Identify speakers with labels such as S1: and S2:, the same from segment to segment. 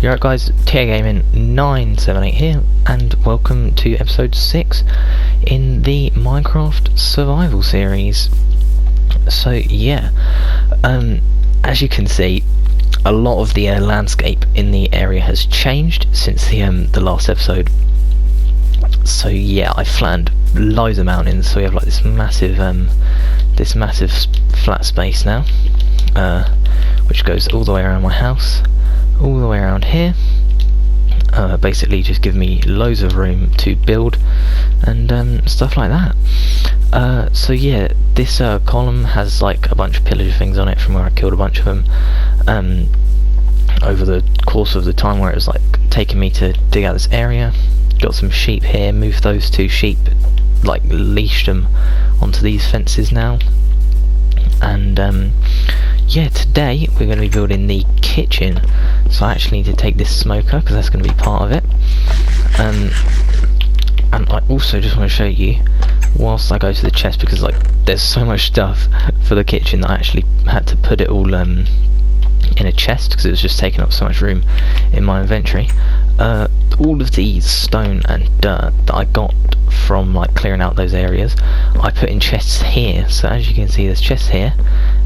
S1: You're right guys, TA Gaming 978 here, and welcome to episode 6 in the Minecraft Survival series. So yeah, as you can see, a lot of the landscape in the area has changed since the last episode. So yeah, I flattened loads of mountains, so we have like this massive flat space now, which goes all the way around my house, all the way around here. Basically just give me loads of room to build and stuff like that. So yeah, this column has like a bunch of pillager things on it from where I killed a bunch of them over the course of the time where it was like taking me to dig out this area. Got some sheep here, moved those two sheep, like leashed them onto these fences now. And yeah, today we're going to be building the kitchen, so I actually need to take this smoker because that's going to be part of it. And I also just want to show you, whilst I go to the chest, because like there's so much stuff for the kitchen that I actually had to put it all in a chest because it was just taking up so much room in my inventory. All of these stone and dirt that I got from like clearing out those areas, I put in chests here. So as you can see, there's chests here,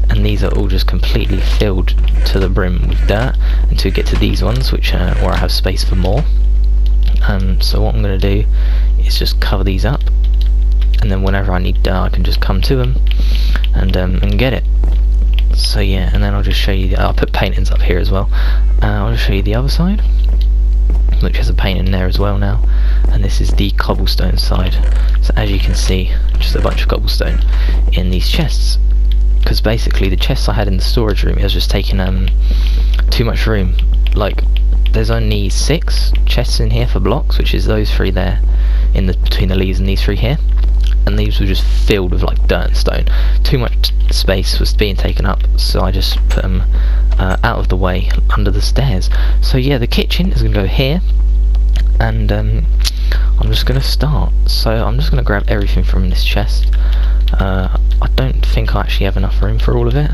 S1: and these are all just completely filled to the brim with dirt until we get to these ones, which where I have space for more. So what I'm going to do is just cover these up, and then whenever I need dirt I can just come to them and get it. So yeah, and then I'll just show you, I'll put paintings up here as well. I'll just show you the other side, which has a painting there as well now, and this is the cobblestone side. So as you can see, just a bunch of cobblestone in these chests, because basically the chests I had in the storage room, it was just taking too much room. Like there's only 6 chests in here for blocks, which is those 3 there in the between the leaves and these 3 here, and these were just filled with like dirt and stone. Too much space was being taken up, so I just put them out of the way under the stairs. So yeah, the kitchen is going to go here, and I'm just going to start. So I'm just going to grab everything from this chest. I don't think I actually have enough room for all of it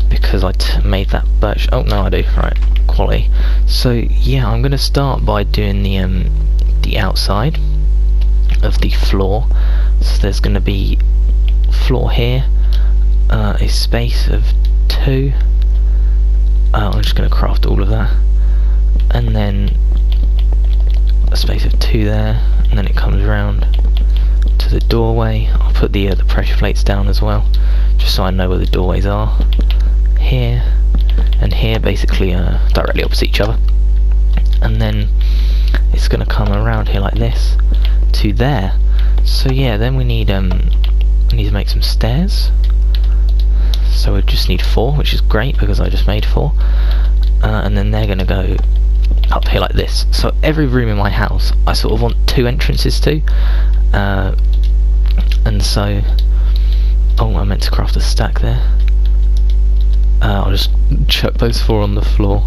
S1: because I made that birch. Oh no, I do. Right, quality. So yeah, I'm going to start by doing the outside of the floor. So there's going to be floor here, a space of 2. I'm just going to craft all of that, and then a space of 2 there, and then it comes around to the doorway. I'll put the pressure plates down as well, just so I know where the doorways are. Here and here, basically directly opposite each other, and then it's going to come around here like this to there. So yeah, then we need to make some stairs. So we just need 4, which is great because I just made 4. And then they're going to go up here like this. So every room in my house I sort of want 2 entrances to. And so, oh, I meant to craft a stack there. I'll just chuck those 4 on the floor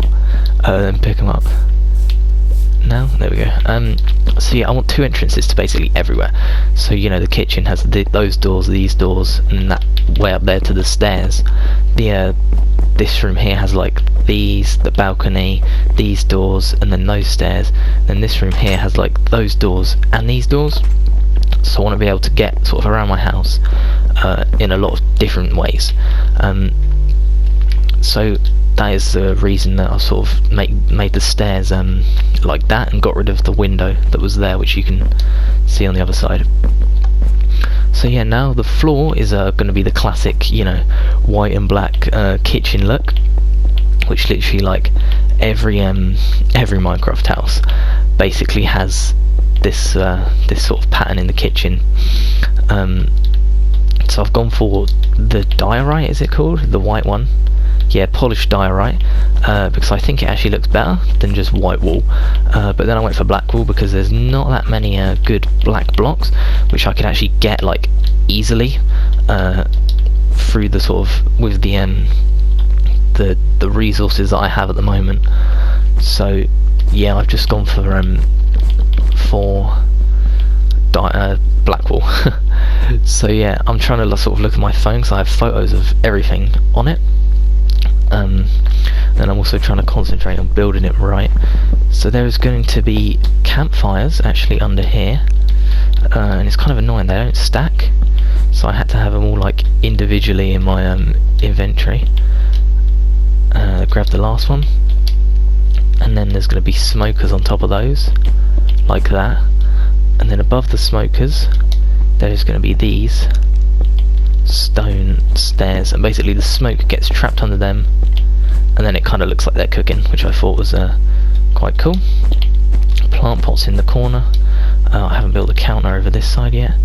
S1: and pick them up. Now, there we go. So yeah, I want 2 entrances to basically everywhere. So you know, the kitchen has those doors, these doors, and that way up there to the stairs. This room here has like these, the balcony, these doors, and then those stairs. Then this room here has like those doors and these doors. So I want to be able to get sort of around my house in a lot of different ways. So that is the reason that I sort of made the stairs like that, and got rid of the window that was there, which you can see on the other side. So yeah, now the floor is going to be the classic, you know, white and black kitchen look, which literally like every Minecraft house basically has this this sort of pattern in the kitchen. So I've gone for the diorite, is it called? The white one. Yeah, polished diorite, because I think it actually looks better than just white wool. But then I went for black wool because there's not that many good black blocks, which I could actually get like easily through the sort of with the resources that I have at the moment. So yeah, I've just gone for black wool. So yeah, I'm trying to sort of look at my phone because I have photos of everything on it. and I'm also trying to concentrate on building it right. So there is going to be campfires actually under here, and it's kind of annoying, they don't stack, so I had to have them all like individually in my inventory. Grab the last one, and then there's going to be smokers on top of those, like that, and then above the smokers there's going to be these stone stairs, and basically the smoke gets trapped under them, and then it kind of looks like they're cooking, which I thought was quite cool. Plant pots in the corner. I haven't built a counter over this side yet.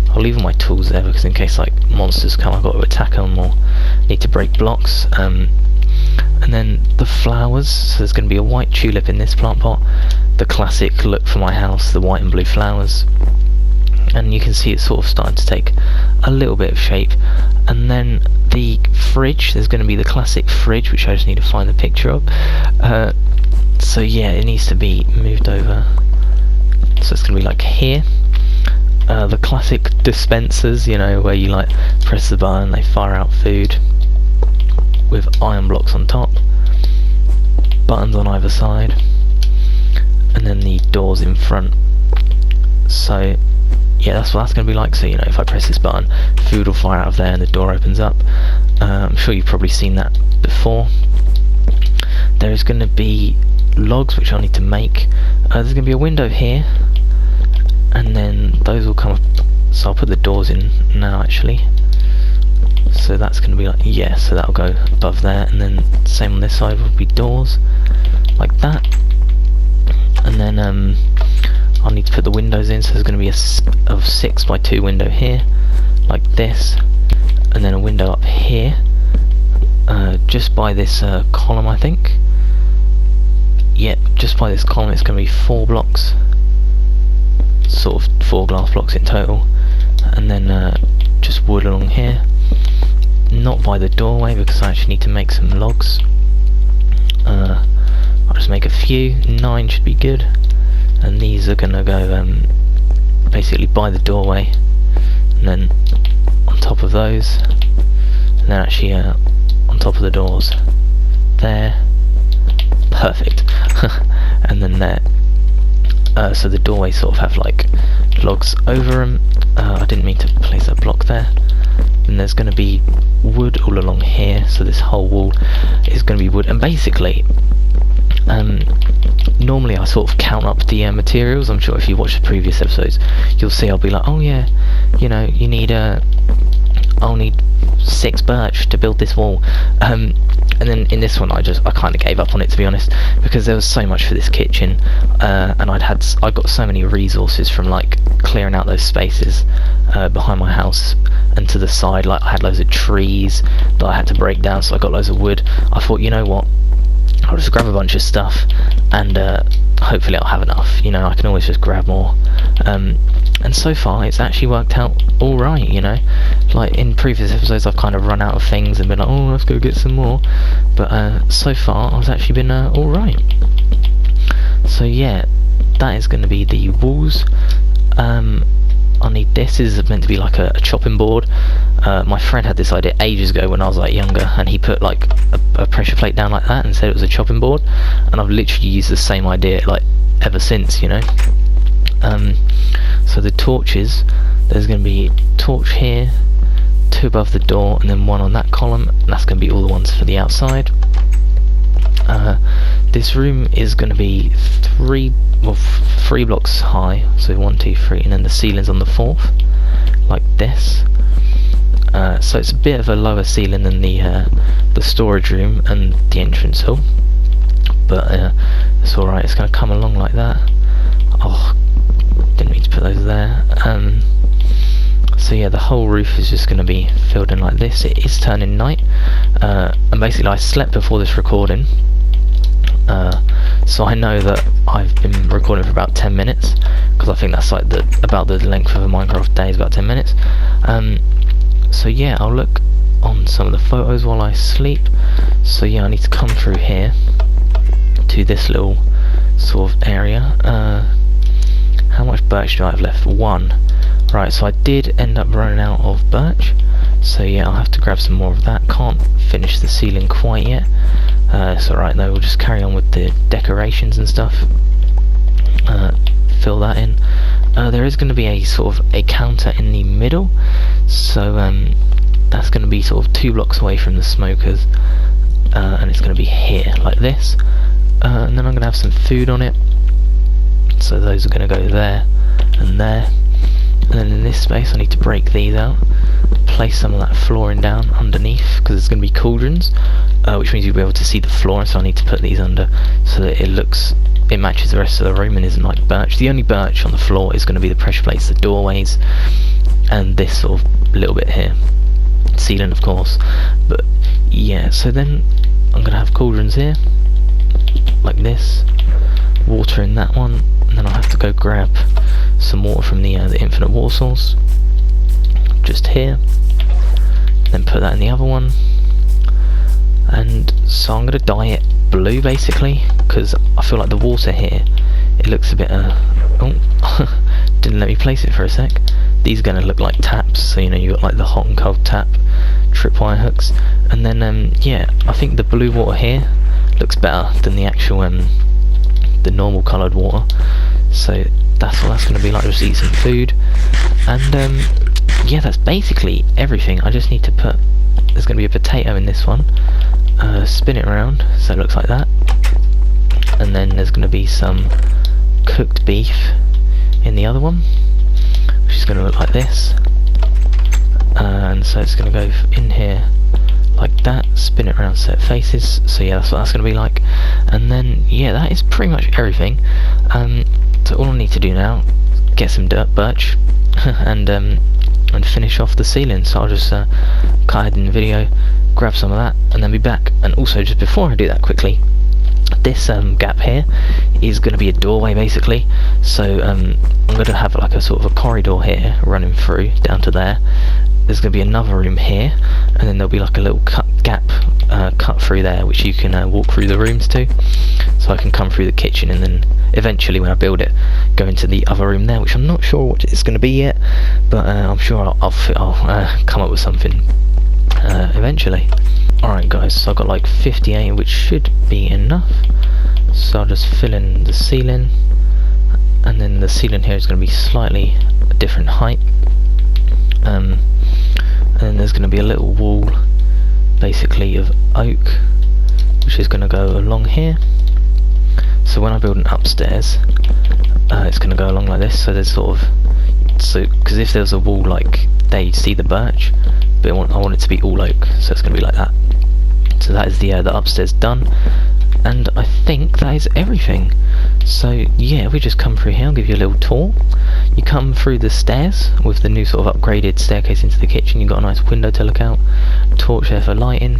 S1: I'll leave all my tools there because in case like monsters come, I've got to attack them or need to break blocks. And then the flowers, so there's going to be a white tulip in this plant pot, the classic look for my house, the white and blue flowers, and you can see it's sort of starting to take a little bit of shape. And then the fridge, there's going to be the classic fridge, which I just need to find the picture of. So yeah, it needs to be moved over, so it's going to be like here. The classic dispensers, you know, where you like press the button, they fire out food with iron blocks on top, buttons on either side, and then the doors in front. So yeah, that's what that's going to be like. So you know, if I press this button, food will fire out of there and the door opens up. I'm sure you've probably seen that before. There is going to be logs which I need to make. There's going to be a window here, and then those will come up, so I'll put the doors in now actually. So that's going to be like, yeah, so that'll go above there, and then same on this side will be doors like that. And then I'll need to put the windows in, so there's going to be a 6x2 window here like this, and then a window up here just by this column, I think. Yep, just by this column it's going to be 4 blocks, sort of 4 glass blocks in total, and then just wood along here. Not by the doorway because I actually need to make some logs. I'll just make a few, 9 should be good, and these are gonna go basically by the doorway, and then on top of those, and then actually on top of the doors there. Perfect. And then there. So the doorway sort of have like logs over them. I didn't mean to place that block there. And there's going to be wood all along here, so this whole wall is going to be wood. And basically, normally I sort of count up the materials. I'm sure if you watch the previous episodes, you'll see I'll be like, oh yeah, you know, you need I'll need 6 birch to build this wall. And then in this one I kind of gave up on it, to be honest, because there was so much for this kitchen, and I got so many resources from like clearing out those spaces behind my house and to the side. Like I had loads of trees that I had to break down, so I got loads of wood. I thought, you know what, I'll just grab a bunch of stuff and hopefully I'll have enough, you know, I can always just grab more. And so far it's actually worked out alright, you know. Like in previous episodes I've kind of run out of things and been like, oh, let's go get some more, but so far I've actually been alright. So yeah, that is going to be the walls. I need this. This is meant to be like a chopping board. My friend had this idea ages ago when I was like younger, and he put like a pressure plate down like that and said it was a chopping board, and I've literally used the same idea like ever since, you know. So the torches, there's going to be a torch here, 2 above the door, and then 1 on that column, and that's going to be all the ones for the outside. This room is going to be 3 blocks high, so 1, 2, 3, and then the ceiling's on the 4th, like this. So it's a bit of a lower ceiling than the storage room and the entrance hall, but it's alright, it's going to come along like that. Oh, didn't mean to put those there. So yeah, the whole roof is just going to be filled in like this. It is turning night, and basically I slept before this recording, so I know that I've been recording for about 10 minutes, because I think that's like about the length of a Minecraft day is about 10 minutes. So yeah, I'll look on some of the photos while I sleep. So yeah, I need to come through here to this little sort of area. How much birch do I have left? 1. Right, so I did end up running out of birch, so yeah, I'll have to grab some more of that. Can't finish the ceiling quite yet. It's alright though, we'll just carry on with the decorations and stuff. Fill that in. There is going to be a sort of a counter in the middle, so that's going to be sort of 2 blocks away from the smokers, and it's going to be here like this, and then I'm going to have some food on it, so those are going to go there and there, and then in this space I need to break these out, place some of that flooring down underneath, because there's going to be cauldrons, which means you'll be able to see the floor, so I need to put these under so that it matches the rest of the room and isn't like birch. The only birch on the floor is going to be the pressure plates, the doorways, and this sort of little bit here. Ceiling, of course. But yeah, so then I'm going to have cauldrons here, like this, water in that one, and then I'll have to go grab some water from the infinite water source, just here, then put that in the other one. And so I'm going to dye it blue basically, because I feel like the water here, it looks a bit oh, didn't let me place it for a sec. These are going to look like taps, so you know you got like the hot and cold tap tripwire hooks, and then yeah, I think the blue water here looks better than the actual the normal coloured water, so that's what that's going to be like. Just eat some food, and yeah, that's basically everything. I just need to put, there's going to be a potato in this one, spin it around so it looks like that, and then there's going to be some cooked beef in the other one, which is going to look like this, and so it's going to go in here like that, spin it around so it faces, so yeah, that's what that's going to be like. And then yeah, that is pretty much everything. So all I need to do now, get some birch and finish off the ceiling. So I'll just cut ahead in the video, grab some of that, and then be back. And also, just before I do that quickly, this gap here is going to be a doorway basically, so I'm going to have like a sort of a corridor here running through down to there. There's going to be another room here, and then there'll be like a little gap cut through there, which you can walk through the rooms to, so I can come through the kitchen, and then eventually when I build it, go into the other room there, which I'm not sure what it's going to be yet, but I'm sure I'll come up with something eventually. Alright guys, so I've got like 58, which should be enough, so I'll just fill in the ceiling, and then the ceiling here is going to be slightly a different height, and then there's going to be a little wall basically of oak, which is going to go along here. So when I build an upstairs, it's going to go along like this, so there's sort of, so because if there's a wall like there you'd see the birch, but I want it to be all oak, so it's going to be like that. So that is the upstairs done, and I think that is everything. So yeah, we just come through here, I'll give you a little tour. You come through the stairs with the new sort of upgraded staircase into the kitchen. You've got a nice window to look out, torch there for lighting.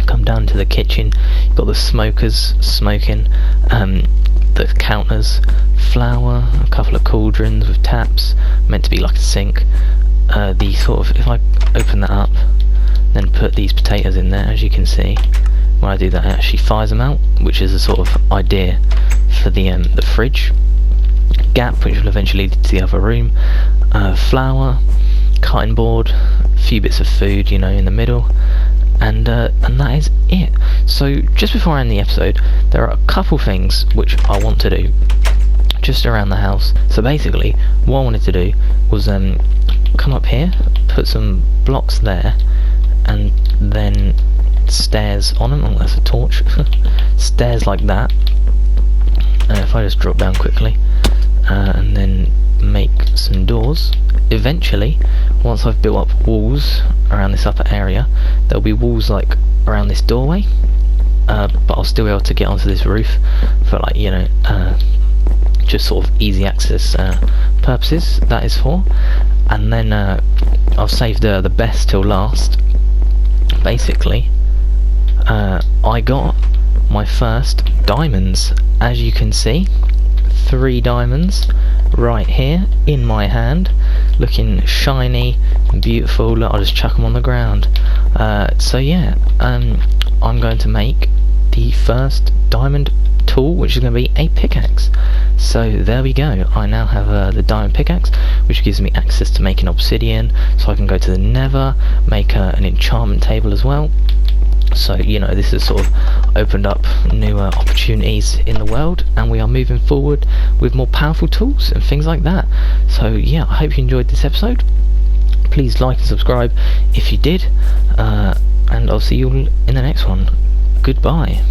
S1: Come down to the kitchen, you've got the smokers smoking, the counters, flour, a couple of cauldrons with taps, meant to be like a sink. The sort of, if I open that up, then put these potatoes in there, as you can see, when I do that it actually fires them out, which is a sort of idea for the fridge gap, which will eventually lead to the other room. Flour, cutting board, a few bits of food, you know, in the middle, and that is it. So just before I end the episode, there are a couple things which I want to do just around the house. So basically what I wanted to do was come up here, put some blocks there, and then stairs on them. Oh, that's a torch. Stairs like that. If I just drop down quickly, and then make some doors. Eventually, once I've built up walls around this upper area, there'll be walls like around this doorway, but I'll still be able to get onto this roof for, like, you know, just sort of easy access purposes, that is for. And then I'll save the best till last. Basically, I got my first diamonds, as you can see. 3 diamonds right here in my hand, looking shiny and beautiful. Look, I'll just chuck them on the ground. So yeah, I'm going to make the first diamond tool, which is going to be a pickaxe. So there we go, I now have the diamond pickaxe, which gives me access to making obsidian, so I can go to the nether, make an enchantment table as well. So, you know, this is sort of opened up newer opportunities in the world, and we are moving forward with more powerful tools and things like that. So yeah, I hope you enjoyed this episode. Please like and subscribe if you did, and I'll see you all in the next one. Goodbye.